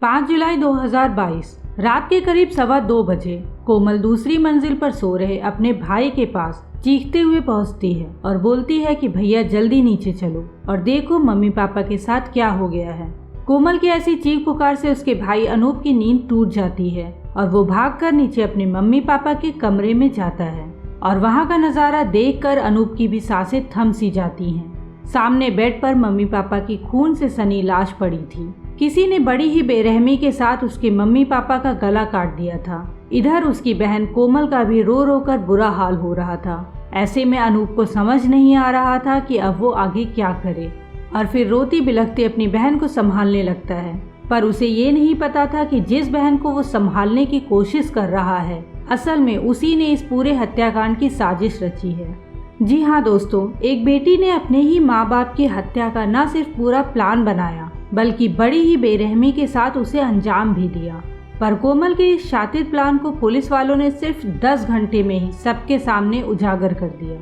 5 जुलाई 2022 रात के करीब 2:15 बजे कोमल दूसरी मंजिल पर सो रहे अपने भाई के पास चीखते हुए पहुंचती है और बोलती है कि भैया जल्दी नीचे चलो और देखो मम्मी पापा के साथ क्या हो गया है। कोमल की ऐसी चीख पुकार से उसके भाई अनूप की नींद टूट जाती है और वो भागकर नीचे अपने मम्मी पापा के कमरे में जाता है और वहाँ का नज़ारा देखकर अनूप की भी सांसें थम सी जाती हैं। सामने बेड पर मम्मी पापा की खून से सनी लाश पड़ी थी। किसी ने बड़ी ही बेरहमी के साथ उसके मम्मी पापा का गला काट दिया था। इधर उसकी बहन कोमल का भी रो रो कर बुरा हाल हो रहा था। ऐसे में अनूप को समझ नहीं आ रहा था कि अब वो आगे क्या करे और फिर रोती बिलखती अपनी बहन को संभालने लगता है। पर उसे ये नहीं पता था कि जिस बहन को वो संभालने की कोशिश कर रहा है असल में उसी ने इस पूरे हत्याकांड की साजिश रची है। जी हाँ दोस्तों, एक बेटी ने अपने ही माँ बाप की हत्या का न सिर्फ पूरा प्लान बनाया बल्कि बड़ी ही बेरहमी के साथ उसे अंजाम भी दिया। पर कोमल के इस शातिर प्लान को पुलिस वालों ने सिर्फ 10 घंटे में ही सबके सामने उजागर कर दिया,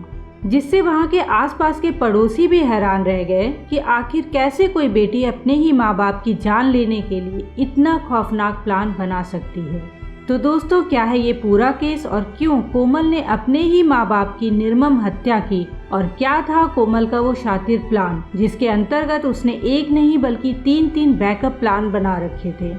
जिससे वहाँ के आसपास के पड़ोसी भी हैरान रह गए कि आखिर कैसे कोई बेटी अपने ही माँ बाप की जान लेने के लिए इतना खौफनाक प्लान बना सकती है। तो दोस्तों, क्या है ये पूरा केस और क्यों कोमल ने अपने ही माँ बाप की निर्मम हत्या की और क्या था कोमल का वो शातिर प्लान जिसके अंतर्गत उसने एक नहीं बल्कि 3 बैकअप प्लान बना रखे थे,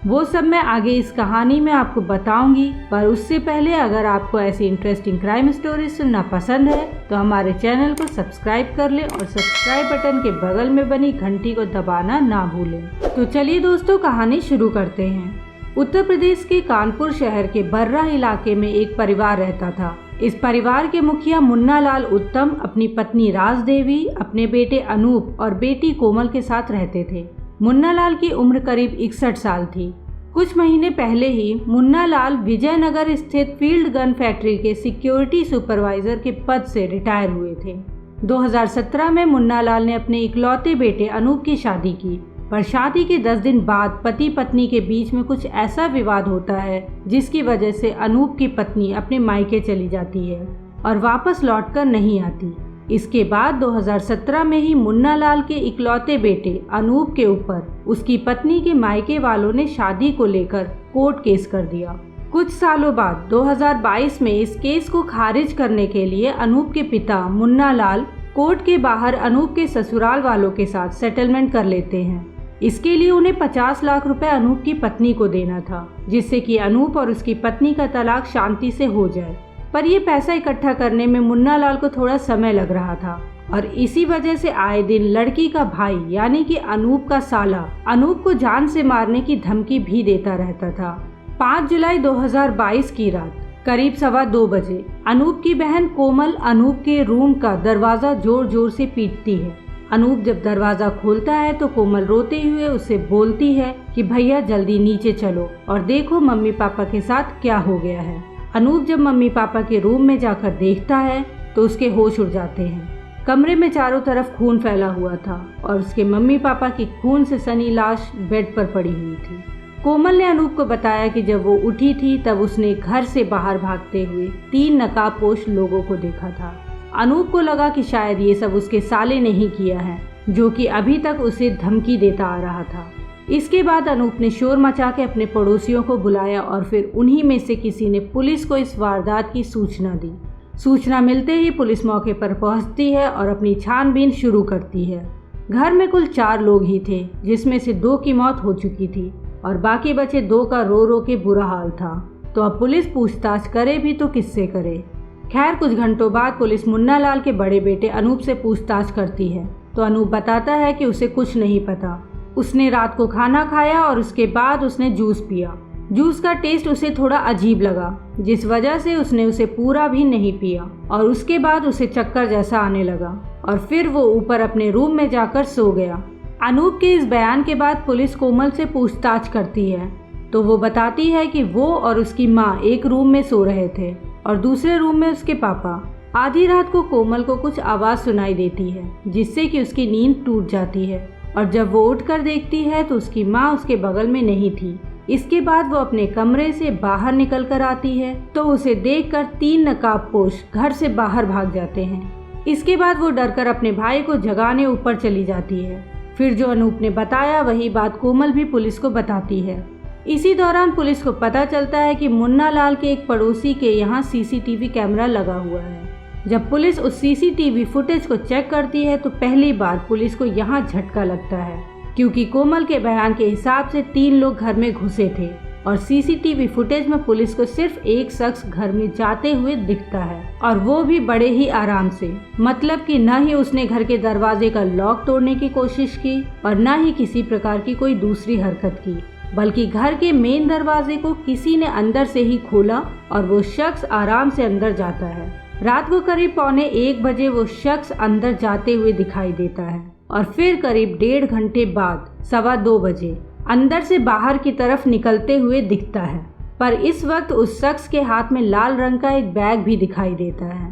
वो सब मैं आगे इस कहानी में आपको बताऊंगी। पर उससे पहले अगर आपको ऐसी इंटरेस्टिंग क्राइम स्टोरी सुनना पसंद है तो हमारे चैनल को सब्सक्राइब कर ले और सब्सक्राइब बटन के बगल में बनी घंटी को दबाना ना भूलें। तो चलिए दोस्तों, कहानी शुरू करते हैं। उत्तर प्रदेश के कानपुर शहर के बर्रा इलाके में एक परिवार रहता था। इस परिवार के मुखिया मुन्ना लाल उत्तम अपनी पत्नी राज देवी, अपने बेटे अनूप और बेटी कोमल के साथ रहते थे। मुन्ना लाल की उम्र करीब 61 साल थी। कुछ महीने पहले ही मुन्ना लाल विजयनगर स्थित फील्ड गन फैक्ट्री के सिक्योरिटी सुपरवाइजर के पद से रिटायर हुए थे। 2017 में मुन्ना लाल ने अपने इकलौते बेटे अनूप की शादी की, पर शादी के 10 दिन बाद पति पत्नी के बीच में कुछ ऐसा विवाद होता है जिसकी वजह से अनूप की पत्नी अपने मायके चली जाती है और वापस लौटकर नहीं आती। इसके बाद 2017 में ही मुन्ना लाल के इकलौते बेटे अनूप के ऊपर उसकी पत्नी के मायके वालों ने शादी को लेकर कोर्ट केस कर दिया। कुछ सालों बाद 2022 में इस केस को खारिज करने के लिए अनूप के पिता मुन्ना लाल कोर्ट के बाहर अनूप के ससुराल वालों के साथ सेटलमेंट कर लेते हैं। इसके लिए उन्हें 50 लाख रुपए अनूप की पत्नी को देना था, जिससे कि अनूप और उसकी पत्नी का तलाक शांति से हो जाए। पर ये पैसा इकट्ठा करने में मुन्ना लाल को थोड़ा समय लग रहा था और इसी वजह से आए दिन लड़की का भाई यानी कि अनूप का साला अनूप को जान से मारने की धमकी भी देता रहता था। 5 जुलाई 2022 की रात करीब 2:15 बजे अनूप की बहन कोमल अनूप के रूम का दरवाजा जोर जोर से पीटती है। अनूप जब दरवाजा खोलता है तो कोमल रोते हुए उसे बोलती है कि भैया जल्दी नीचे चलो और देखो मम्मी पापा के साथ क्या हो गया है। अनूप जब मम्मी पापा के रूम में जाकर देखता है तो उसके होश उड़ जाते हैं। कमरे में चारों तरफ खून फैला हुआ था और उसके मम्मी पापा की खून से सनी लाश बेड पर पड़ी हुई थी। कोमल ने अनूप को बताया कि जब वो उठी थी तब उसने घर से बाहर भागते हुए 3 नकाबपोश लोगों को देखा था। अनूप को लगा कि शायद ये सब उसके साले ने ही किया है, जो कि अभी तक उसे धमकी देता आ रहा था। इसके बाद अनूप ने शोर मचा के अपने पड़ोसियों को बुलाया और फिर उन्हीं में से किसी ने पुलिस को इस वारदात की सूचना दी। सूचना मिलते ही पुलिस मौके पर पहुंचती है और अपनी छानबीन शुरू करती है। घर में कुल 4 लोग ही थे, जिसमें से 2 की मौत हो चुकी थी और बाकी बचे 2 का रो रो के बुरा हाल था। तो अब पुलिस पूछताछ करे भी तो किससे करे। खैर, कुछ घंटों बाद पुलिस मुन्ना लाल के बड़े बेटे अनूप से पूछताछ करती है तो अनूप बताता है कि उसे कुछ नहीं पता। उसने रात को खाना खाया और उसके बाद उसने जूस पिया। जूस का टेस्ट उसे थोड़ा अजीब लगा, जिस वजह से उसने उसे पूरा भी नहीं पिया और उसके बाद उसे चक्कर जैसा आने लगा और फिर वो ऊपर अपने रूम में जाकर सो गया। अनूप के इस बयान के बाद पुलिस कोमल से पूछताछ करती है तो वो बताती है कि वो और उसकी माँ एक रूम में सो रहे थे और दूसरे रूम में उसके पापा। आधी रात को कोमल को कुछ आवाज़ सुनाई देती है जिससे कि उसकी नींद टूट जाती है और जब वो उठकर देखती है तो उसकी माँ उसके बगल में नहीं थी। इसके बाद वो अपने कमरे से बाहर निकल कर आती है तो उसे देखकर 3 नकाबपोश घर से बाहर भाग जाते हैं। इसके बाद वो डरकर अपने भाई को जगाने ऊपर चली जाती है फिर जो अनूप ने बताया वही बात कोमल भी पुलिस को बताती है। इसी दौरान पुलिस को पता चलता है कि मुन्ना लाल के एक पड़ोसी के यहाँ सीसीटीवी कैमरा लगा हुआ है। जब पुलिस उस सीसीटीवी फुटेज को चेक करती है तो पहली बार पुलिस को यहाँ झटका लगता है, क्योंकि कोमल के बयान के हिसाब से 3 लोग घर में घुसे थे और सीसीटीवी फुटेज में पुलिस को सिर्फ एक शख्स घर में जाते हुए दिखता है, और वो भी बड़े ही आराम से। मतलब कि न ही उसने घर के दरवाजे का लॉक तोड़ने की कोशिश की और न ही किसी प्रकार की कोई दूसरी हरकत की, बल्कि घर के मेन दरवाजे को किसी ने अंदर से ही खोला और वो शख्स आराम से अंदर जाता है। रात को करीब 1:45 बजे वो शख्स अंदर जाते हुए दिखाई देता है और फिर करीब 1.5 घंटे बाद 2:15 बजे अंदर से बाहर की तरफ निकलते हुए दिखता है। पर इस वक्त उस शख्स के हाथ में लाल रंग का एक बैग भी दिखाई देता है।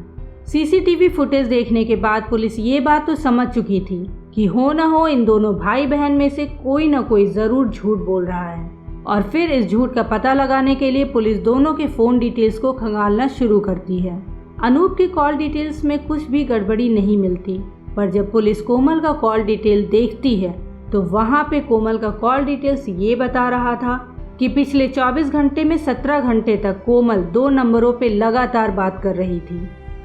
सीसीटीवी फुटेज देखने के बाद पुलिस ये बात तो समझ चुकी थी कि हो न हो इन दोनों भाई बहन में से कोई न कोई जरूर झूठ बोल रहा है, और फिर इस झूठ का पता लगाने के लिए पुलिस दोनों के फोन डिटेल्स को खंगालना शुरू करती है। अनूप के कॉल डिटेल्स में कुछ भी गड़बड़ी नहीं मिलती, पर जब पुलिस कोमल का कॉल डिटेल देखती है तो वहाँ पे कोमल का कॉल डिटेल्स ये बता रहा था कि पिछले 24 घंटे में 17 घंटे तक कोमल 2 नंबरों पे लगातार बात कर रही थी।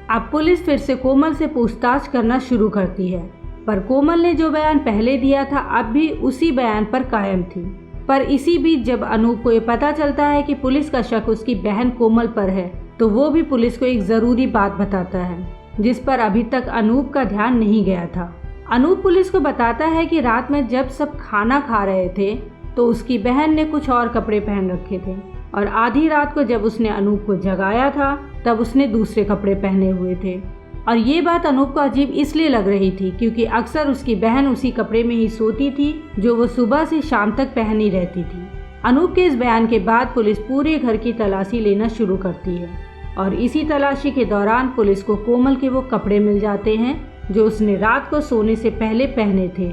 अब पुलिस फिर से कोमल से पूछताछ करना शुरू करती है, पर कोमल ने जो बयान पहले दिया था अब भी उसी बयान पर कायम थी। पर इसी बीच जब अनूप को ये पता चलता है कि पुलिस का शक उसकी बहन कोमल पर है, तो वो भी पुलिस को एक ज़रूरी बात बताता है जिस पर अभी तक अनूप का ध्यान नहीं गया था। अनूप पुलिस को बताता है कि रात में जब सब खाना खा रहे थे तो उसकी बहन ने कुछ और कपड़े पहन रखे थे, और आधी रात को जब उसने अनूप को जगाया था तब उसने दूसरे कपड़े पहने हुए थे। और ये बात अनूप को अजीब इसलिए लग रही थी क्योंकि अक्सर उसकी बहन उसी कपड़े में ही सोती थी जो वो सुबह से शाम तक पहनी रहती थी। अनूप के इस बयान के बाद पुलिस पूरे घर की तलाशी लेना शुरू करती है, और इसी तलाशी के दौरान पुलिस को कोमल के वो कपड़े मिल जाते हैं जो उसने रात को सोने से पहले पहने थे।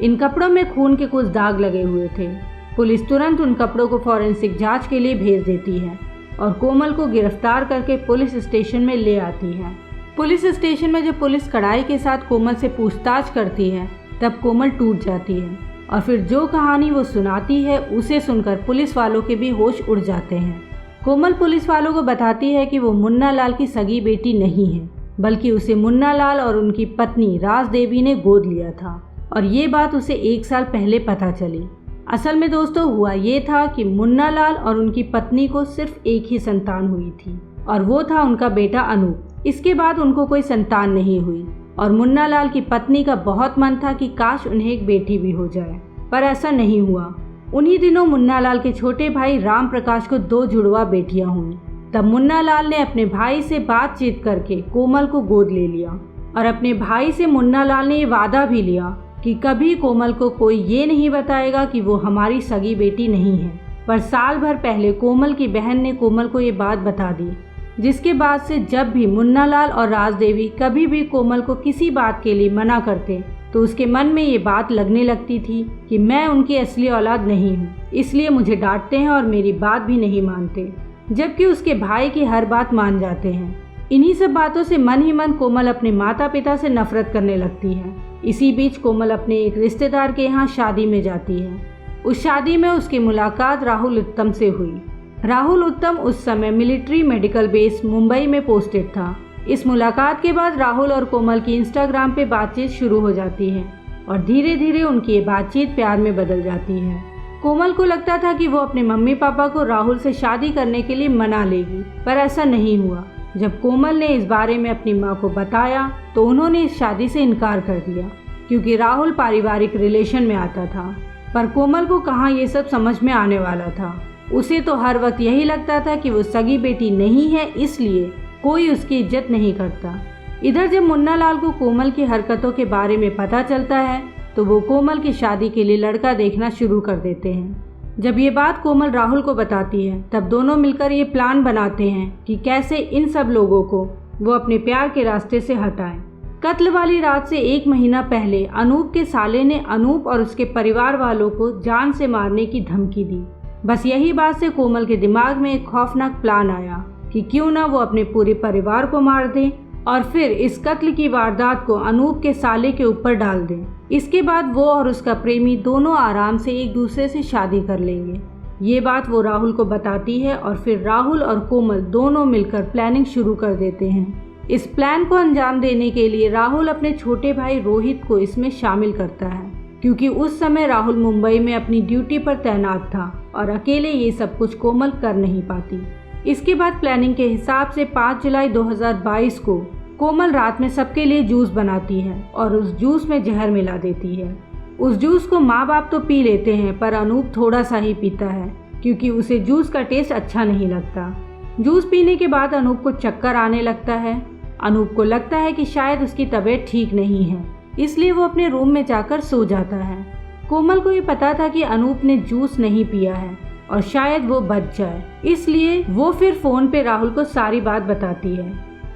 इन कपड़ों में खून के कुछ दाग लगे हुए थे। पुलिस तुरंत उन कपड़ों को फॉरेंसिक जांच के लिए भेज देती है और कोमल को गिरफ्तार करके पुलिस स्टेशन में ले आती है। पुलिस स्टेशन में जब पुलिस कड़ाई के साथ कोमल से पूछताछ करती है तब कोमल टूट जाती है, और फिर जो कहानी वो सुनाती है उसे सुनकर पुलिस वालों के भी होश उड़ जाते हैं। कोमल पुलिस वालों को बताती है कि वो मुन्ना लाल की सगी बेटी नहीं है, बल्कि उसे मुन्ना लाल और उनकी पत्नी राज देवी ने गोद लिया था, और ये बात उसे 1 साल पहले पता चली। असल में दोस्तों हुआ ये था कि मुन्ना लाल और उनकी पत्नी को सिर्फ एक ही संतान हुई थी, और वो था उनका बेटा अनूप। इसके बाद उनको कोई संतान नहीं हुई, और मुन्ना लाल की पत्नी का बहुत मन था कि काश उन्हें एक बेटी भी हो जाए, पर ऐसा नहीं हुआ। उन्हीं दिनों मुन्ना लाल के छोटे भाई राम प्रकाश को 2 जुड़वा बेटियां हुई। तब मुन्ना लाल ने अपने भाई से बातचीत करके कोमल को गोद ले लिया, और अपने भाई से मुन्ना लाल ने ये वादा भी लिया कि कभी कोमल को कोई ये नहीं बताएगा कि वो हमारी सगी बेटी नहीं है। पर साल भर पहले कोमल की बहन ने कोमल को ये बात बता दी, जिसके बाद से जब भी मुन्ना लाल और राज देवी कभी भी कोमल को किसी बात के लिए मना करते तो उसके मन में ये बात लगने लगती थी कि मैं उनकी असली औलाद नहीं हूँ, इसलिए मुझे डांटते हैं और मेरी बात भी नहीं मानते, जबकि उसके भाई की हर बात मान जाते हैं। इन्हीं सब बातों से मन ही मन कोमल अपने माता पिता से नफरत करने लगती है। इसी बीच कोमल अपने एक रिश्तेदार के यहाँ शादी में जाती है। उस शादी में उसकी मुलाकात राहुल उत्तम से हुई। राहुल उत्तम उस समय मिलिट्री मेडिकल बेस मुंबई में पोस्टेड था। इस मुलाकात के बाद राहुल और कोमल की इंस्टाग्राम पे बातचीत शुरू हो जाती है, और धीरे धीरे उनकी ये बातचीत प्यार में बदल जाती है। कोमल को लगता था कि वो अपने मम्मी पापा को राहुल से शादी करने के लिए मना लेगी, पर ऐसा नहीं हुआ। जब कोमल ने इस बारे में अपनी माँ को बताया तो उन्होंने इस शादी से इनकार कर दिया, क्योंकि राहुल पारिवारिक रिलेशन में आता था। पर कोमल को कहाँ ये सब समझ में आने वाला था। उसे तो हर वक्त यही लगता था कि वो सगी बेटी नहीं है, इसलिए कोई उसकी इज्जत नहीं करता। इधर जब मुन्ना लाल को कोमल की हरकतों के बारे में पता चलता है तो वो कोमल की शादी के लिए लड़का देखना शुरू कर देते हैं। जब ये बात कोमल राहुल को बताती है तब दोनों मिलकर ये प्लान बनाते हैं कि कैसे इन सब लोगों को वो अपने प्यार के रास्ते से हटाएं। कत्ल वाली रात से 1 महीना पहले अनूप के साले ने अनूप और उसके परिवार वालों को जान से मारने की धमकी दी। बस यही बात से कोमल के दिमाग में एक खौफनाक प्लान आया कि क्यों ना वो अपने पूरे परिवार को मार दें और फिर इस कत्ल की वारदात को अनूप के साले के ऊपर डाल दें। इसके बाद वो और उसका प्रेमी दोनों आराम से एक दूसरे से शादी कर लेंगे। ये बात वो राहुल को बताती है और फिर राहुल और कोमल दोनों मिलकर प्लानिंग शुरू कर देते हैं। इस प्लान को अंजाम देने के लिए राहुल अपने छोटे भाई रोहित को इसमें शामिल करता है, क्योंकि उस समय राहुल मुंबई में अपनी ड्यूटी पर तैनात था और अकेले ये सब कुछ कोमल कर नहीं पाती। इसके बाद प्लानिंग के हिसाब से 5 जुलाई 2022 को कोमल रात में सबके लिए जूस बनाती है और उस जूस में जहर मिला देती है। उस जूस को माँ बाप तो पी लेते हैं, पर अनूप थोड़ा सा ही पीता है क्योंकि उसे जूस का टेस्ट अच्छा नहीं लगता। जूस पीने के बाद अनूप को चक्कर आने लगता है। अनूप को लगता है कि शायद उसकी तबीयत ठीक नहीं है, इसलिए वो अपने रूम में जाकर सो जाता है। कोमल को ये पता था कि अनूप ने जूस नहीं पिया है और शायद वो बच जाए, इसलिए वो फिर फोन पे राहुल को सारी बात बताती है।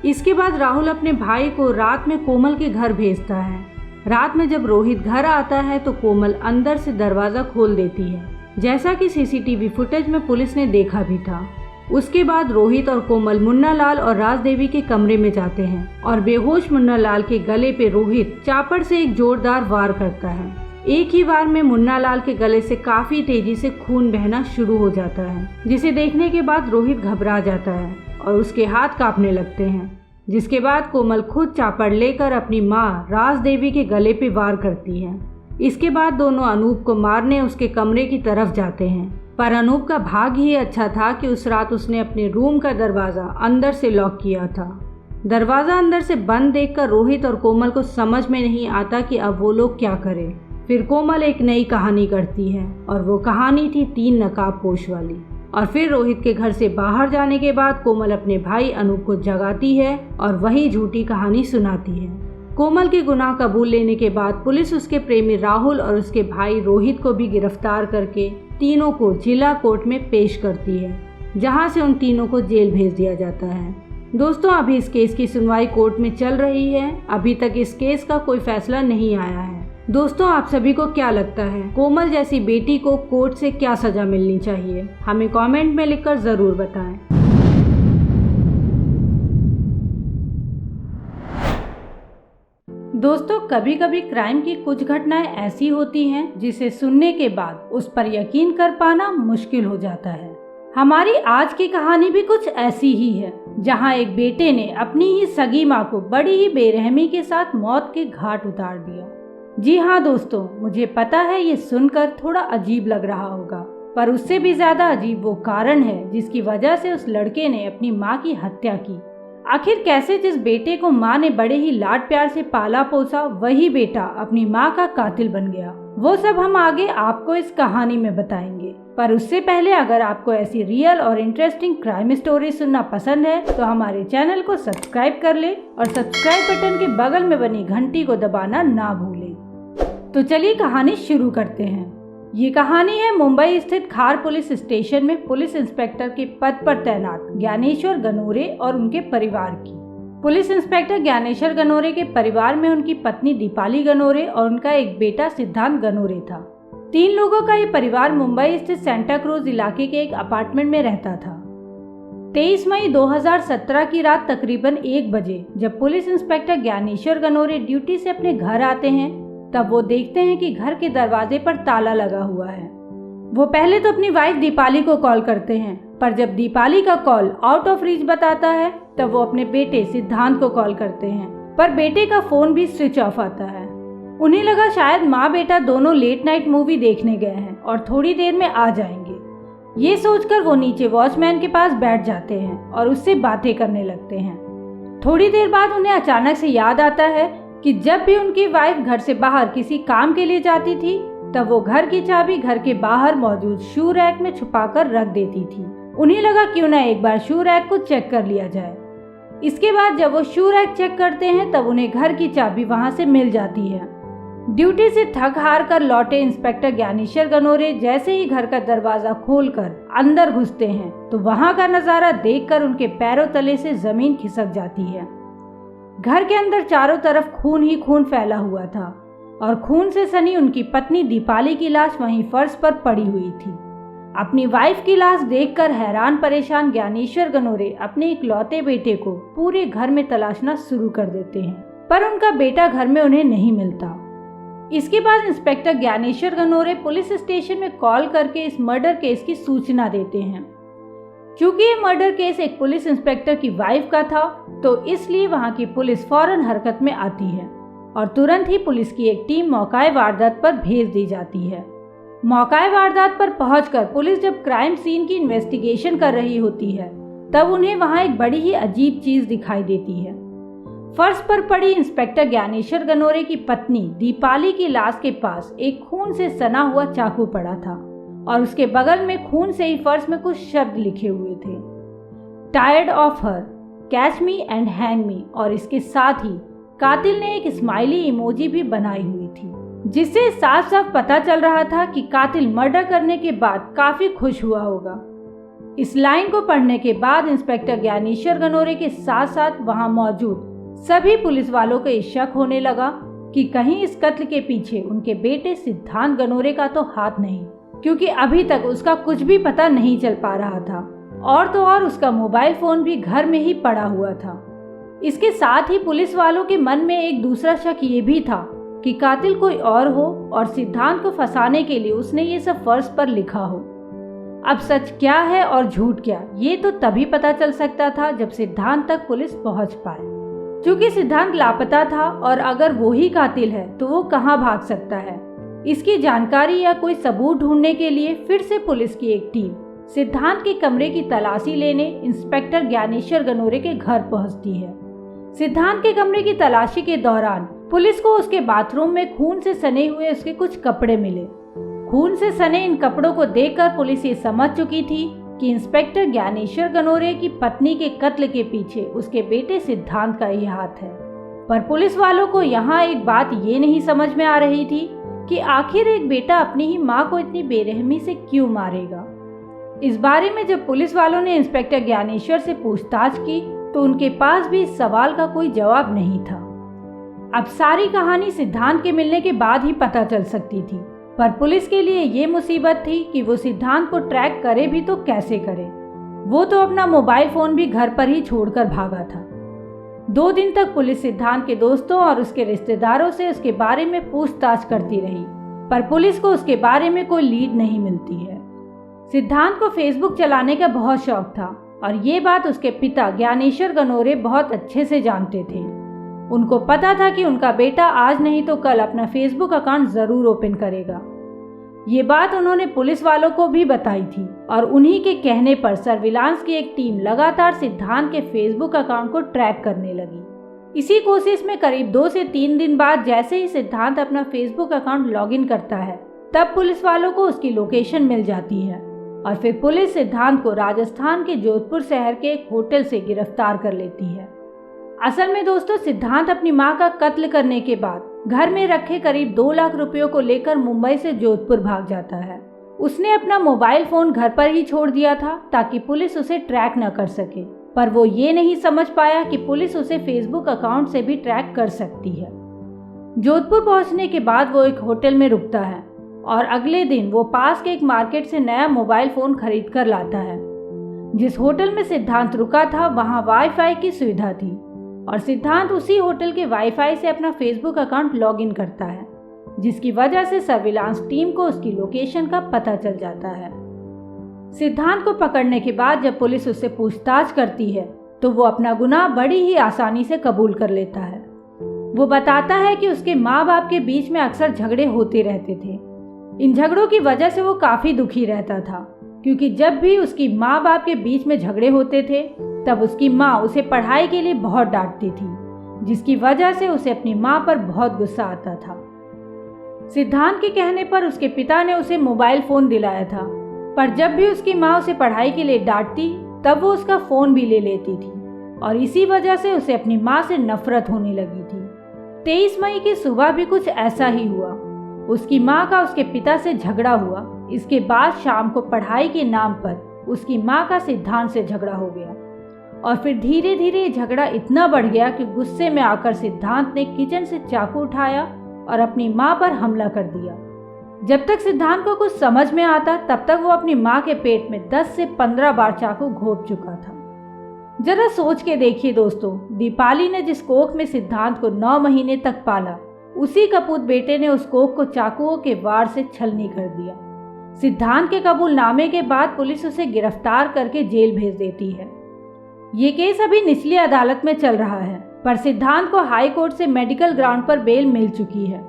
इसके बाद राहुल अपने भाई को रात में कोमल के घर भेजता है। रात में जब रोहित घर आता है तो कोमल अंदर से दरवाज़ा खोल देती है, जैसा कि सीसीटीवी फुटेज में पुलिस ने देखा भी था। उसके बाद रोहित और कोमल मुन्ना लाल और राज देवी के कमरे में जाते हैं और बेहोश मुन्ना लाल के गले पे रोहित चापड़ से एक जोरदार वार करता है। एक ही वार में मुन्ना लाल के गले से काफी तेजी से खून बहना शुरू हो जाता है, जिसे देखने के बाद रोहित घबरा जाता है और उसके हाथ कांपने लगते हैं। जिसके बाद कोमल खुद चापड़ लेकर अपनी माँ राज देवी के गले पे वार करती है। इसके बाद दोनों अनूप को मारने उसके कमरे की तरफ जाते हैं, पर अनूप का भाग्य ही अच्छा था कि उस रात उसने अपने रूम का दरवाज़ा अंदर से लॉक किया था। दरवाज़ा अंदर से बंद देखकर रोहित और कोमल को समझ में नहीं आता कि अब वो लोग क्या करें। फिर कोमल एक नई कहानी करती है और वो कहानी थी 3 नकाबपोश वाली। और फिर रोहित के घर से बाहर जाने के बाद कोमल अपने भाई अनूप को जगाती है और वही झूठी कहानी सुनाती है। कोमल के गुनाह कबूल लेने के बाद पुलिस उसके प्रेमी राहुल और उसके भाई रोहित को भी गिरफ्तार करके तीनों को जिला कोर्ट में पेश करती है, जहां से उन तीनों को जेल भेज दिया जाता है। दोस्तों, अभी इस केस की सुनवाई कोर्ट में चल रही है। अभी तक इस केस का कोई फैसला नहीं आया है। दोस्तों, आप सभी को क्या लगता है, कोमल जैसी बेटी को कोर्ट से क्या सजा मिलनी चाहिए? हमें कमेंट में लिखकर जरूर बताएं। दोस्तों, कभी कभी क्राइम की कुछ घटनाएं ऐसी होती हैं जिसे सुनने के बाद उस पर यकीन कर पाना मुश्किल हो जाता है। हमारी आज की कहानी भी कुछ ऐसी ही है, जहां एक बेटे ने अपनी ही सगी माँ को बड़ी ही बेरहमी के साथ मौत के घाट उतार दिया। जी हाँ दोस्तों, मुझे पता है ये सुनकर थोड़ा अजीब लग रहा होगा, पर उससे भी ज्यादा अजीब वो कारण है जिसकी वजह से उस लड़के ने अपनी माँ की हत्या की। आखिर कैसे जिस बेटे को माँ ने बड़े ही लाड प्यार से पाला पोसा, वही बेटा अपनी माँ का कातिल बन गया। वो सब हम आगे आपको इस कहानी में बताएंगे। पर उससे पहले अगर आपको ऐसी रियल और इंटरेस्टिंग क्राइम स्टोरी सुनना पसंद है तो हमारे चैनल को सब्सक्राइब कर ले और सब्सक्राइब बटन के बगल में बनी घंटी को दबाना ना भूलें। तो चलिए कहानी शुरू करते हैं। ये कहानी है मुंबई स्थित खार पुलिस स्टेशन में पुलिस इंस्पेक्टर के पद पर तैनात ज्ञानेश्वर गनोरे और उनके परिवार की। पुलिस इंस्पेक्टर ज्ञानेश्वर गनोरे के परिवार में उनकी पत्नी दीपाली गनोरे और उनका एक बेटा सिद्धांत गनोरे था। 3 लोगों का ये परिवार मुंबई स्थित सेंटा क्रूज इलाके के एक अपार्टमेंट में रहता था। 23 मई 2017 की रात तकरीबन 1 बजे जब पुलिस इंस्पेक्टर ज्ञानेश्वर गनोरे ड्यूटी से अपने घर आते हैं, तब वो देखते हैं कि घर के दरवाजे पर ताला लगा हुआ है। वो पहले तो अपनी वाइफ दीपाली को कॉल करते हैं, पर जब दीपाली का कॉल आउट ऑफ रीच बताता है तब वो अपने बेटे सिद्धांत को कॉल करते हैं, पर बेटे का फोन भी स्विच ऑफ आता है। उन्हें लगा शायद माँ बेटा दोनों लेट नाइट मूवी देखने गए हैं और थोड़ी देर में आ जाएंगे। ये सोचकर वो नीचे वॉचमैन के पास बैठ जाते हैं और उससे बातें करने लगते हैं। थोड़ी देर बाद उन्हें अचानक से याद आता है कि जब भी उनकी वाइफ घर से बाहर किसी काम के लिए जाती थी तब वो घर की चाबी घर के बाहर मौजूद शू रैक में छुपाकर रख देती थी। उन्हें लगा क्यों ना एक बार शू रैक को चेक कर लिया जाए। इसके बाद जब वो शू रैक चेक करते हैं तब उन्हें घर की चाबी वहां से मिल जाती है। ड्यूटी से थक हार कर लौटे इंस्पेक्टर ज्ञानेश्वर गनोरे जैसे ही घर का दरवाजा खोलकर अंदर घुसते हैं तो वहां का नजारा देखकर उनके पैरों तले से जमीन खिसक जाती है। घर के अंदर चारों तरफ खून ही खून फैला हुआ था और खून से सनी उनकी पत्नी दीपाली की लाश वहीं फर्श पर पड़ी हुई थी। अपनी वाइफ की लाश देखकर हैरान परेशान ज्ञानेश्वर गनोरे अपने इकलौते बेटे को पूरे घर में तलाशना शुरू कर देते हैं, पर उनका बेटा घर में उन्हें नहीं मिलता। इसके बाद इंस्पेक्टर ज्ञानेश्वर गनोरे पुलिस स्टेशन में कॉल करके इस मर्डर केस की सूचना देते हैं। क्योंकि ये मर्डर केस एक पुलिस इंस्पेक्टर की वाइफ का था, तो इसलिए वहां की पुलिस फौरन हरकत में आती है और तुरंत ही पुलिस की एक टीम मौका वारदात पर भेज दी जाती है। मौका वारदात पर पहुंचकर पुलिस जब क्राइम सीन की इन्वेस्टिगेशन कर रही होती है, तब उन्हें वहां एक बड़ी ही अजीब चीज दिखाई देती है। फर्श पर पड़ी इंस्पेक्टर ज्ञानेश्वर गनोरे की पत्नी दीपाली की लाश के पास एक खून से सना हुआ चाकू पड़ा था और उसके बगल में खून से ही फर्श में कुछ शब्द लिखे हुए थे, tired of her, catch me and hang me. और इसके साथ ही कातिल ने एक स्माइली इमोजी भी बनाई हुई थी, जिससे साफ साफ पता चल रहा था कि कातिल मर्डर करने के बाद काफी खुश हुआ होगा। इस लाइन को पढ़ने के बाद इंस्पेक्टर ज्ञानेश्वर गनोरे के साथ साथ वहां मौजूद सभी पुलिस वालों को शक होने लगा कि कहीं इस कत्ल के पीछे उनके बेटे सिद्धांत गनोरे का तो हाथ नहीं, क्योंकि अभी तक उसका कुछ भी पता नहीं चल पा रहा था और तो और उसका मोबाइल फोन भी घर में ही पड़ा हुआ था। इसके साथ ही पुलिस वालों के मन में एक दूसरा शक ये भी था कि कातिल कोई और हो और सिद्धांत को फंसाने के लिए उसने ये सब फर्श पर लिखा हो। अब सच क्या है और झूठ क्या, ये तो तभी पता चल सकता था जब सिद्धांत तक पुलिस पहुंच पाए। क्योंकि सिद्धांत लापता था और अगर वो ही कातिल है तो वो कहाँ भाग सकता है। इसकी जानकारी या कोई सबूत ढूंढने के लिए फिर से पुलिस की एक टीम सिद्धांत के कमरे की तलाशी लेने इंस्पेक्टर ज्ञानेश्वर गनोरे के घर पहुंचती है। सिद्धांत के कमरे की तलाशी के दौरान पुलिस को उसके बाथरूम में खून से सने हुए उसके कुछ कपड़े मिले। खून से सने इन कपड़ों को देखकर पुलिस ये समझ चुकी थी कि इंस्पेक्टर ज्ञानेश्वर गनोरे की पत्नी के कत्ल के पीछे उसके बेटे सिद्धांत का ही हाथ है। पर पुलिस वालों को यहाँ एक बात ये नहीं समझ में आ रही थी कि आखिर एक बेटा अपनी ही माँ को इतनी बेरहमी से क्यों मारेगा। इस बारे में जब पुलिस वालों ने इंस्पेक्टर ज्ञानेश्वर से पूछताछ की तो उनके पास भी इस सवाल का कोई जवाब नहीं था। अब सारी कहानी सिद्धांत के मिलने के बाद ही पता चल सकती थी, पर पुलिस के लिए ये मुसीबत थी कि वो सिद्धांत को ट्रैक करे भी तो कैसे करे। वो तो अपना मोबाइल फोन भी घर पर ही छोड़कर भागा था। 2 दिन तक पुलिस सिद्धांत के दोस्तों और उसके रिश्तेदारों से उसके बारे में पूछताछ करती रही, पर पुलिस को उसके बारे में कोई लीड नहीं मिलती है। सिद्धांत को फेसबुक चलाने का बहुत शौक था और ये बात उसके पिता ज्ञानेश्वर गनोरे बहुत अच्छे से जानते थे। उनको पता था कि उनका बेटा आज नहीं तो कल अपना फेसबुक अकाउंट जरूर ओपन करेगा। ये बात उन्होंने पुलिस वालों को भी बताई थी और उन्हीं के कहने पर सर्विलांस की एक टीम लगातार सिद्धांत के फेसबुक अकाउंट को ट्रैक करने लगी। इसी कोशिश में करीब 2 से 3 दिन बाद जैसे ही सिद्धांत अपना फेसबुक अकाउंट लॉगिन करता है, तब पुलिस वालों को उसकी लोकेशन मिल जाती है और फिर पुलिस सिद्धांत को राजस्थान के जोधपुर शहर के एक होटल से गिरफ्तार कर लेती है। असल में दोस्तों, सिद्धांत अपनी मां का कत्ल करने के बाद घर में रखे करीब 2 लाख रुपयों को लेकर मुंबई से जोधपुर भाग जाता है। उसने अपना मोबाइल फोन घर पर ही छोड़ दिया था ताकि पुलिस उसे ट्रैक न कर सके, पर वो ये नहीं समझ पाया कि पुलिस उसे फेसबुक अकाउंट से भी ट्रैक कर सकती है। जोधपुर पहुंचने के बाद वो एक होटल में रुकता है और अगले दिन वो पास के एक मार्केट से नया मोबाइल फोन खरीद कर लाता है। जिस होटल में सिद्धांत रुका था वहाँ वाईफाई की सुविधा थी और सिद्धांत उसी होटल के वाईफाई से अपना फेसबुक अकाउंट लॉगिन करता है, जिसकी वजह से सर्विलांस टीम को उसकी लोकेशन का पता चल जाता है। सिद्धांत को पकड़ने के बाद जब पुलिस उससे पूछताछ करती है तो वो अपना गुनाह बड़ी ही आसानी से कबूल कर लेता है। वो बताता है कि उसके माँ बाप के बीच में अक्सर झगड़े होते रहते थे। इन झगड़ों की वजह से वो काफ़ी दुखी रहता था, क्योंकि जब भी उसकी माँ बाप के बीच में झगड़े होते थे तब उसकी माँ उसे पढ़ाई के लिए बहुत डांटती थी, जिसकी वजह से उसे अपनी माँ पर बहुत गुस्सा आता था। सिद्धांत के कहने पर उसके पिता ने उसे मोबाइल फ़ोन दिलाया था, पर जब भी उसकी माँ उसे पढ़ाई के लिए डांटती तब वो उसका फ़ोन भी ले लेती थी और इसी वजह से उसे अपनी माँ से नफरत होने लगी थी। 23 मई की सुबह भी कुछ ऐसा ही हुआ। उसकी माँ का उसके पिता से झगड़ा हुआ। इसके बाद शाम को पढ़ाई के नाम पर उसकी माँ का सिद्धांत से झगड़ा हो गया और फिर धीरे धीरे झगड़ा इतना बढ़ गया कि गुस्से में आकर सिद्धांत ने किचन से चाकू उठाया और अपनी माँ पर हमला कर दिया। जब तक सिद्धांत को कुछ समझ में आता तब तक वो अपनी माँ के पेट में 10 से 15 बार चाकू घोंप चुका था। जरा सोच के देखिए दोस्तों, दीपाली ने जिस कोख में सिद्धांत को 9 महीने तक पाला, उसी कपूत बेटे ने उस कोख को चाकुओं के वार से छलनी कर दिया। सिद्धांत के कबूलनामे के बाद पुलिस उसे गिरफ्तार करके जेल भेज देती है। ये केस अभी निचली अदालत में चल रहा है, पर सिद्धांत को हाई कोर्ट से मेडिकल ग्राउंड पर बेल मिल चुकी है।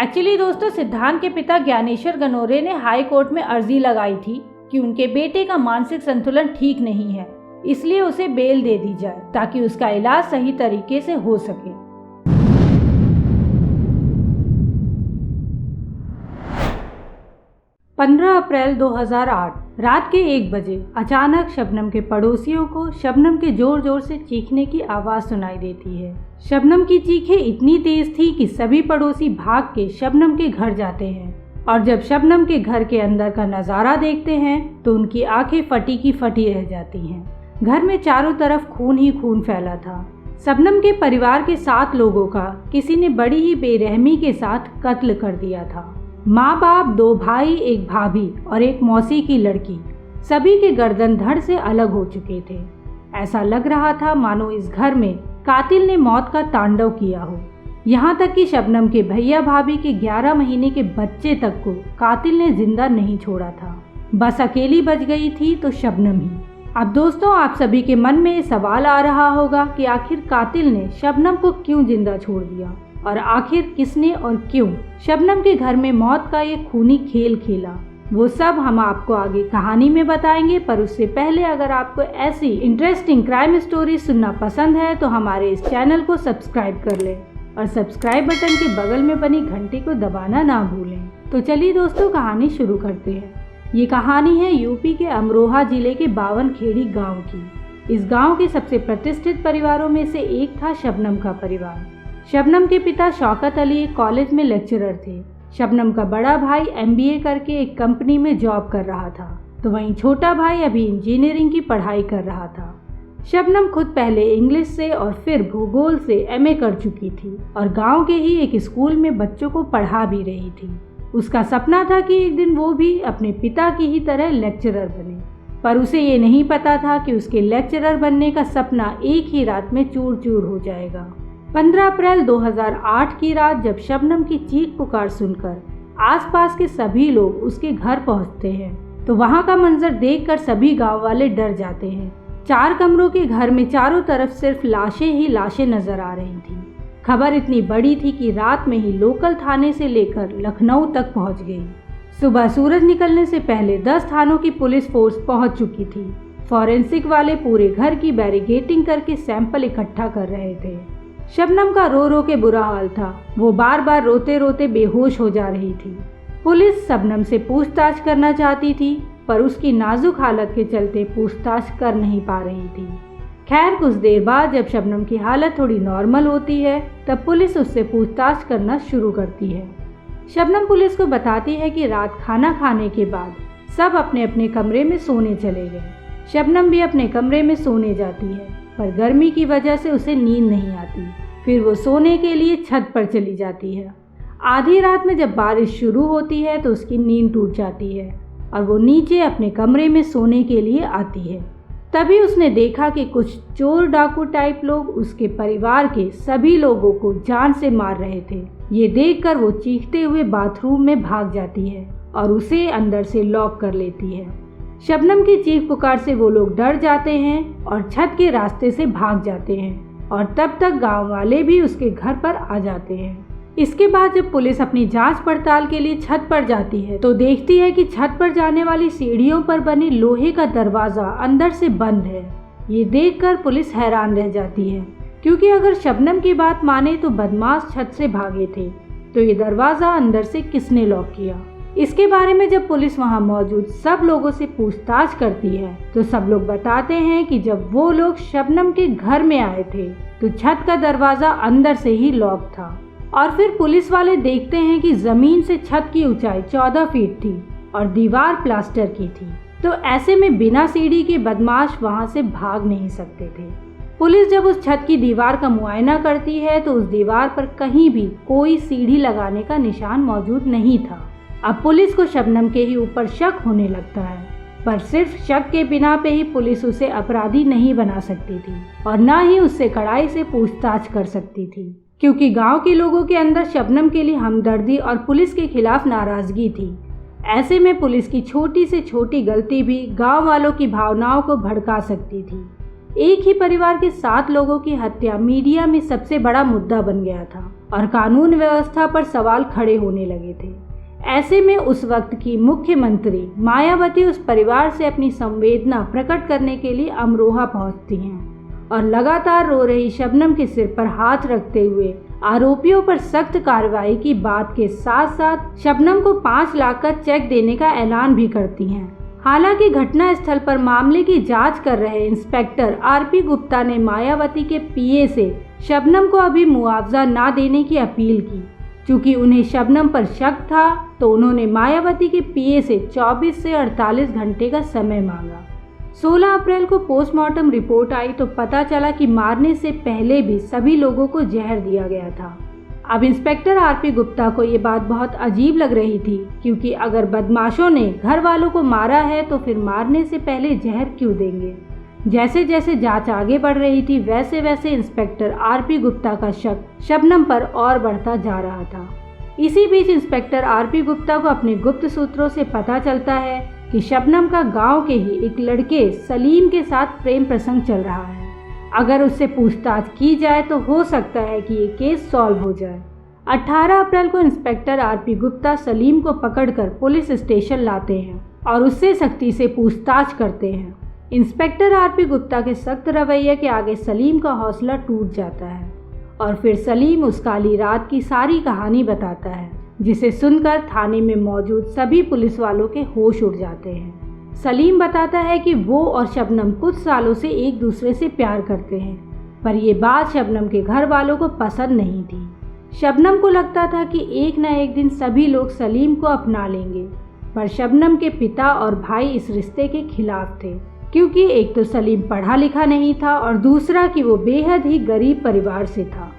एक्चुअली दोस्तों, सिद्धांत के पिता ज्ञानेश्वर गनोरे ने हाई कोर्ट में अर्जी लगाई थी कि उनके बेटे का मानसिक संतुलन ठीक नहीं है, इसलिए उसे बेल दे दी जाए ताकि उसका इलाज सही तरीके से हो सके। 15 अप्रैल 2008 रात के 1 बजे अचानक शबनम के पड़ोसियों को शबनम के जोर जोर से चीखने की आवाज़ सुनाई देती है। शबनम की चीखें इतनी तेज थी कि सभी पड़ोसी भाग के शबनम के घर जाते हैं और जब शबनम के घर के अंदर का नज़ारा देखते हैं तो उनकी आंखें फटी की फटी रह जाती हैं। घर में चारों तरफ खून ही खून फैला था। शबनम के परिवार के 7 लोगों का किसी ने बड़ी ही बेरहमी के साथ कत्ल कर दिया था। माँ बाप, 2 भाई, 1 भाभी और 1 मौसी की लड़की, सभी के गर्दन धड़ से अलग हो चुके थे। ऐसा लग रहा था मानो इस घर में कातिल ने मौत का तांडव किया हो। यहाँ तक कि शबनम के भैया भाभी के 11 महीने के बच्चे तक को कातिल ने जिंदा नहीं छोड़ा था। बस अकेली बच गई थी तो शबनम ही। अब दोस्तों, आप सभी के मन में सवाल आ रहा होगा कि आखिर कातिल ने शबनम को क्यों जिंदा छोड़ दिया और आखिर किसने और क्यों शबनम के घर में मौत का ये खूनी खेल खेला। वो सब हम आपको आगे कहानी में बताएंगे, पर उससे पहले अगर आपको ऐसी इंटरेस्टिंग क्राइम स्टोरी सुनना पसंद है तो हमारे इस चैनल को सब्सक्राइब कर लें और सब्सक्राइब बटन के बगल में बनी घंटी को दबाना ना भूलें। तो चलिए दोस्तों, कहानी शुरू करते हैं। ये कहानी है यूपी के अमरोहा जिले के 52 खेड़ी गाँव की। इस गाँव के सबसे प्रतिष्ठित परिवारों में से एक था शबनम का परिवार। शबनम के पिता शौकत अली एक कॉलेज में लेक्चरर थे। शबनम का बड़ा भाई MBA करके एक कंपनी में जॉब कर रहा था, तो वहीं छोटा भाई अभी इंजीनियरिंग की पढ़ाई कर रहा था। शबनम खुद पहले इंग्लिश से और फिर भूगोल से MA कर चुकी थी और गांव के ही एक स्कूल में बच्चों को पढ़ा भी रही थी। उसका सपना था कि एक दिन वो भी अपने पिता की ही तरह लेक्चरर बने, पर उसे ये नहीं पता था कि उसके लेक्चरर बनने का सपना एक ही रात में चूर चूर हो जाएगा। 15 अप्रैल 2008 की रात जब शबनम की चीख पुकार सुनकर आसपास के सभी लोग उसके घर पहुंचते हैं तो वहां का मंजर देखकर सभी गांव वाले डर जाते हैं। 4 कमरों के घर में चारों तरफ सिर्फ लाशें ही लाशें नजर आ रही थी। खबर इतनी बड़ी थी कि रात में ही लोकल थाने से लेकर लखनऊ तक पहुंच गई। सुबह सूरज निकलने से पहले 10 थानों की पुलिस फोर्स पहुंच चुकी थी। फॉरेंसिक वाले पूरे घर की बैरिकेडिंग करके सैंपल इकट्ठा कर रहे थे। शबनम का रो रो के बुरा हाल था। वो बार बार रोते रोते बेहोश हो जा रही थी। पुलिस शबनम से पूछताछ करना चाहती थी, पर उसकी नाजुक हालत के चलते पूछताछ कर नहीं पा रही थी। खैर, कुछ देर बाद जब शबनम की हालत थोड़ी नॉर्मल होती है तब पुलिस उससे पूछताछ करना शुरू करती है। शबनम पुलिस को बताती है कि रात खाना खाने के बाद सब अपने अपने कमरे में सोने चले गए। शबनम भी अपने कमरे में सोने जाती है, पर गर्मी की वजह से उसे नींद नहीं आती। फिर वो सोने के लिए छत पर चली जाती है। आधी रात में जब बारिश शुरू होती है तो उसकी नींद टूट जाती है और वो नीचे अपने कमरे में सोने के लिए आती है। तभी उसने देखा कि कुछ चोर डाकू टाइप लोग उसके परिवार के सभी लोगों को जान से मार रहे थे। ये देखकर वो चीखते हुए बाथरूम में भाग जाती है और उसे अंदर से लॉक कर लेती है। शबनम की चीख पुकार से वो लोग डर जाते हैं और छत के रास्ते से भाग जाते हैं और तब तक गांव वाले भी उसके घर पर आ जाते हैं। इसके बाद जब पुलिस अपनी जांच पड़ताल के लिए छत पर जाती है तो देखती है कि छत पर जाने वाली सीढ़ियों पर बने लोहे का दरवाजा अंदर से बंद है। ये देखकर पुलिस हैरान रह जाती है, क्योंकि अगर शबनम की बात माने तो बदमाश छत से भागे थे, तो ये दरवाजा अंदर से किसने लॉक किया। इसके बारे में जब पुलिस वहां मौजूद सब लोगों से पूछताछ करती है तो सब लोग बताते हैं कि जब वो लोग शबनम के घर में आए थे तो छत का दरवाजा अंदर से ही लॉक था। और फिर पुलिस वाले देखते हैं कि जमीन से छत की ऊंचाई 14 फीट थी और दीवार प्लास्टर की थी, तो ऐसे में बिना सीढ़ी के बदमाश वहां से भाग नहीं सकते थे। पुलिस जब उस छत की दीवार का मुआयना करती है तो उस दीवार पर कहीं भी कोई सीढ़ी लगाने का निशान मौजूद नहीं था। अब पुलिस को शबनम के ही ऊपर शक होने लगता है, पर सिर्फ शक के बिना पे ही पुलिस उसे अपराधी नहीं बना सकती थी और न ही उससे कड़ाई से पूछताछ कर सकती थी, क्योंकि गांव के लोगों के अंदर शबनम के लिए हमदर्दी और पुलिस के खिलाफ नाराजगी थी। ऐसे में पुलिस की छोटी से छोटी गलती भी गांव वालों की भावनाओं को भड़का सकती थी। एक ही परिवार के 7 लोगों की हत्या मीडिया में सबसे बड़ा मुद्दा बन गया था और कानून व्यवस्था पर सवाल खड़े होने लगे थे। ऐसे में उस वक्त की मुख्यमंत्री मायावती उस परिवार से अपनी संवेदना प्रकट करने के लिए अमरोहा पहुंचती हैं और लगातार रो रही शबनम के सिर पर हाथ रखते हुए आरोपियों पर सख्त कार्रवाई की बात के साथ साथ शबनम को 5 लाख का चेक देने का ऐलान भी करती हैं। हालांकि घटना स्थल पर मामले की जांच कर रहे इंस्पेक्टर आरपी गुप्ता ने मायावती के पीए से शबनम को अभी मुआवजा ना देने की अपील की। चूंकि उन्हें शबनम पर शक था तो उन्होंने मायावती के पीए से 24 से 48 घंटे का समय मांगा। 16 अप्रैल को पोस्टमार्टम रिपोर्ट आई तो पता चला कि मारने से पहले भी सभी लोगों को जहर दिया गया था। अब इंस्पेक्टर आरपी गुप्ता को ये बात बहुत अजीब लग रही थी, क्योंकि अगर बदमाशों ने घर वालों को मारा है तो फिर मारने से पहले जहर क्यों देंगे। जैसे जैसे जांच आगे बढ़ रही थी वैसे वैसे इंस्पेक्टर आरपी गुप्ता का शक शबनम पर और बढ़ता जा रहा था। इसी बीच इंस्पेक्टर आरपी गुप्ता को अपने गुप्त सूत्रों से पता चलता है कि शबनम का गांव के ही एक लड़के सलीम के साथ प्रेम प्रसंग चल रहा है। अगर उससे पूछताछ की जाए तो हो सकता है कि ये केस सॉल्व हो जाए। 18 अप्रैल को इंस्पेक्टर आरपी गुप्ता सलीम को पकड़कर पुलिस स्टेशन लाते हैं और उससे सख्ती से पूछताछ करते हैं। इंस्पेक्टर आरपी गुप्ता के सख्त रवैये के आगे सलीम का हौसला टूट जाता है और फिर सलीम उस काली रात की सारी कहानी बताता है, जिसे सुनकर थाने में मौजूद सभी पुलिस वालों के होश उड़ जाते हैं। सलीम बताता है कि वो और शबनम कुछ सालों से एक दूसरे से प्यार करते हैं, पर ये बात शबनम के घर वालों को पसंद नहीं थी। शबनम को लगता था कि एक न एक दिन सभी लोग सलीम को अपना लेंगे, पर शबनम के पिता और भाई इस रिश्ते के खिलाफ थे, क्योंकि एक तो सलीम पढ़ा लिखा नहीं था और दूसरा कि वो बेहद ही गरीब परिवार से था।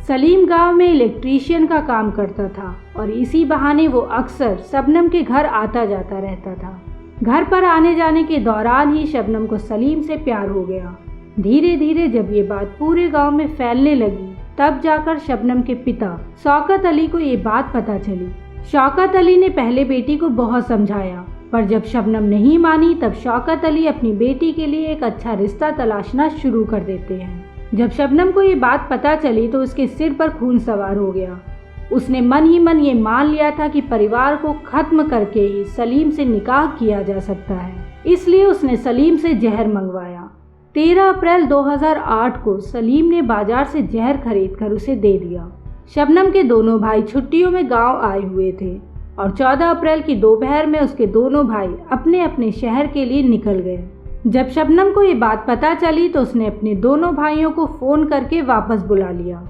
सलीम गांव में इलेक्ट्रीशियन का काम करता था और इसी बहाने वो अक्सर शबनम के घर आता जाता रहता था। घर पर आने जाने के दौरान ही शबनम को सलीम से प्यार हो गया। धीरे धीरे जब ये बात पूरे गांव में फैलने लगी तब जाकर शबनम के पिता शौकत अली को ये बात पता चली। शौकत अली ने पहले बेटी को बहुत समझाया, पर जब शबनम नहीं मानी तब शौकत अली अपनी बेटी के लिए एक अच्छा रिश्ता तलाशना शुरू कर देते हैं। जब शबनम को ये बात पता चली तो उसके सिर पर खून सवार हो गया। उसने मन ही मन ये मान लिया था कि परिवार को खत्म करके ही सलीम से निकाह किया जा सकता है, इसलिए उसने सलीम से जहर मंगवाया। 13 अप्रैल 2008 को सलीम ने बाजार से जहर खरीदकर उसे दे दिया। शबनम के दोनों भाई छुट्टियों में गांव आए हुए थे और 14 अप्रैल की दोपहर में उसके दोनों भाई अपने अपने शहर के लिए निकल गए। जब शबनम को ये बात पता चली तो उसने अपने दोनों भाइयों को फ़ोन करके वापस बुला लिया।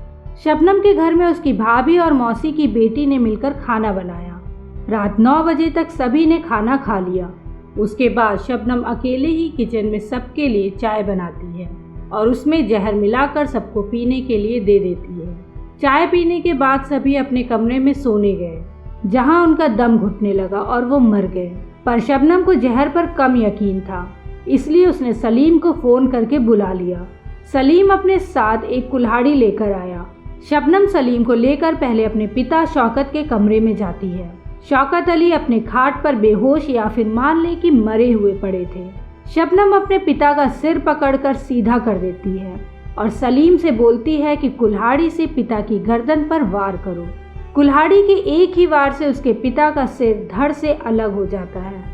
शबनम के घर में उसकी भाभी और मौसी की बेटी ने मिलकर खाना बनाया। रात 9 बजे तक सभी ने खाना खा लिया। उसके बाद शबनम अकेले ही किचन में सबके लिए चाय बनाती है और उसमें जहर मिलाकर सबको पीने के लिए दे देती है। चाय पीने के बाद सभी अपने कमरे में सोने गए, जहां उनका दम घुटने लगा और वो मर गए। पर शबनम को जहर पर कम यकीन था, इसलिए उसने सलीम को फ़ोन करके बुला लिया। सलीम अपने साथ एक कुल्हाड़ी लेकर आया। शबनम सलीम को लेकर पहले अपने पिता शौकत के कमरे में जाती है। शौकत अली अपने खाट पर बेहोश या फिर मान ले कि मरे हुए पड़े थे। शबनम अपने पिता का सिर पकड़कर सीधा कर देती है और सलीम से बोलती है कि कुल्हाड़ी से पिता की गर्दन पर वार करो। कुल्हाड़ी के एक ही वार से उसके पिता का सिर धड़ से अलग हो जाता है।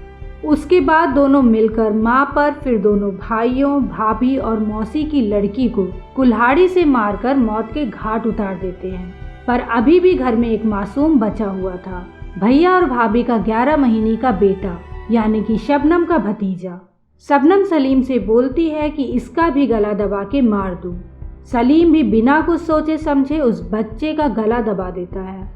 उसके बाद दोनों मिलकर मां पर, फिर दोनों भाइयों, भाभी और मौसी की लड़की को कुल्हाड़ी से मारकर मौत के घाट उतार देते हैं। पर अभी भी घर में एक मासूम बचा हुआ था, भैया और भाभी का 11 महीने का बेटा, यानी कि शबनम का भतीजा। शबनम सलीम से बोलती है कि इसका भी गला दबा के मार दूं। सलीम भी बिना कुछ सोचे समझे उस बच्चे का गला दबा देता है।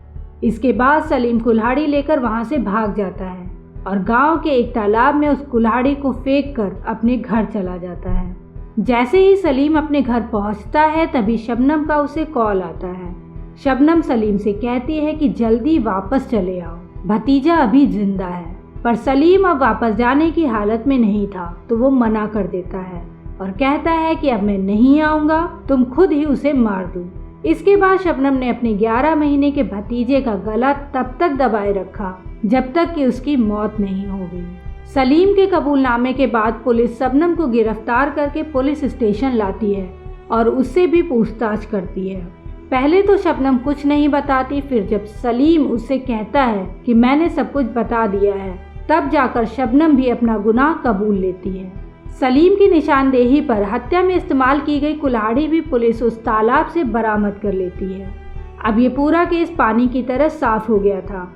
इसके बाद सलीम कुल्हाड़ी लेकर वहां से भाग जाता है और गांव के एक तालाब में उस कुल्हाड़ी को फेंककर अपने घर चला जाता है। जैसे ही सलीम अपने घर पहुंचता है तभी शबनम का उसे कॉल आता है। शबनम सलीम से कहती है कि जल्दी वापस चले आओ, भतीजा अभी जिंदा है। पर सलीम अब वापस जाने की हालत में नहीं था, तो वो मना कर देता है और कहता है कि अब मैं नहीं आऊँगा, तुम खुद ही उसे मार दो। इसके बाद शबनम ने अपने 11 महीने के भतीजे का गला तब तक दबाए रखा जब तक कि उसकी मौत नहीं हो गई। सलीम के कबूलनामे के बाद पुलिस शबनम को गिरफ्तार करके पुलिस स्टेशन लाती है और उससे भी पूछताछ करती है। पहले तो शबनम कुछ नहीं बताती, फिर जब सलीम उससे कहता है कि मैंने सब कुछ बता दिया है, तब जाकर शबनम भी अपना गुनाह कबूल लेती है। सलीम की निशानदेही पर हत्या में इस्तेमाल की गई कुल्हाड़ी भी पुलिस उस तालाब से बरामद कर लेती है। अब ये पूरा केस पानी की तरह साफ हो गया था।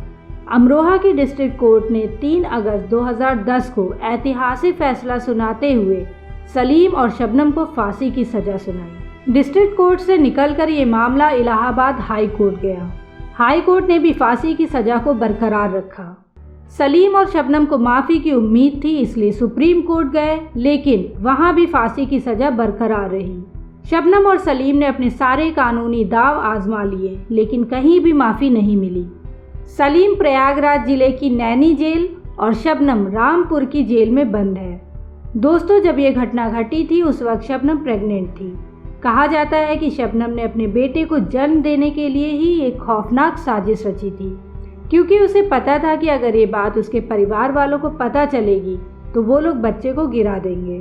अमरोहा की डिस्ट्रिक्ट कोर्ट ने 3 अगस्त 2010 को ऐतिहासिक फैसला सुनाते हुए सलीम और शबनम को फांसी की सजा सुनाई। डिस्ट्रिक्ट कोर्ट से निकलकर ये मामला इलाहाबाद हाई कोर्ट गया। हाई कोर्ट ने भी फांसी की सजा को बरकरार रखा। सलीम और शबनम को माफ़ी की उम्मीद थी, इसलिए सुप्रीम कोर्ट गए, लेकिन वहां भी फांसी की सजा बरकरार रही। शबनम और सलीम ने अपने सारे कानूनी दाव आजमा लिए, लेकिन कहीं भी माफ़ी नहीं मिली। सलीम प्रयागराज जिले की नैनी जेल और शबनम रामपुर की जेल में बंद है। दोस्तों, जब ये घटना घटी थी उस वक्त शबनम प्रेग्नेंट थी। कहा जाता है कि शबनम ने अपने बेटे को जन्म देने के लिए ही एक खौफनाक साजिश रची थी, क्योंकि उसे पता था कि अगर ये बात उसके परिवार वालों को पता चलेगी तो वो लोग बच्चे को गिरा देंगे।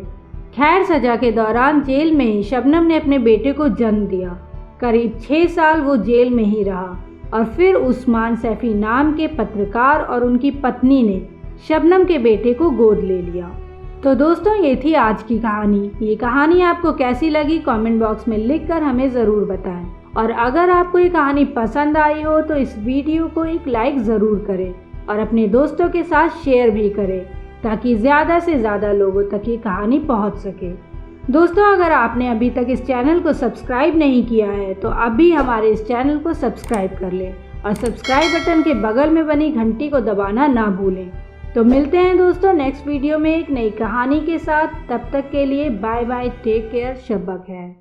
खैर, सजा के दौरान जेल में ही शबनम ने अपने बेटे को जन्म दिया। करीब 6 साल वो जेल में ही रहा और फिर उस्मान सैफी नाम के पत्रकार और उनकी पत्नी ने शबनम के बेटे को गोद ले लिया। तो दोस्तों, ये थी आज की कहानी। ये कहानी आपको कैसी लगी कमेंट बॉक्स में लिखकर हमें ज़रूर बताएं। और अगर आपको ये कहानी पसंद आई हो तो इस वीडियो को एक लाइक ज़रूर करें और अपने दोस्तों के साथ शेयर भी करें, ताकि ज़्यादा से ज़्यादा लोगों तक ये कहानी पहुंच सके। दोस्तों, अगर आपने अभी तक इस चैनल को सब्सक्राइब नहीं किया है तो अभी हमारे इस चैनल को सब्सक्राइब कर लें और सब्सक्राइब बटन के बगल में बनी घंटी को दबाना ना भूलें। तो मिलते हैं दोस्तों नेक्स्ट वीडियो में एक नई कहानी के साथ। तब तक के लिए बाय बाय, टेक केयर, शब ब खैर।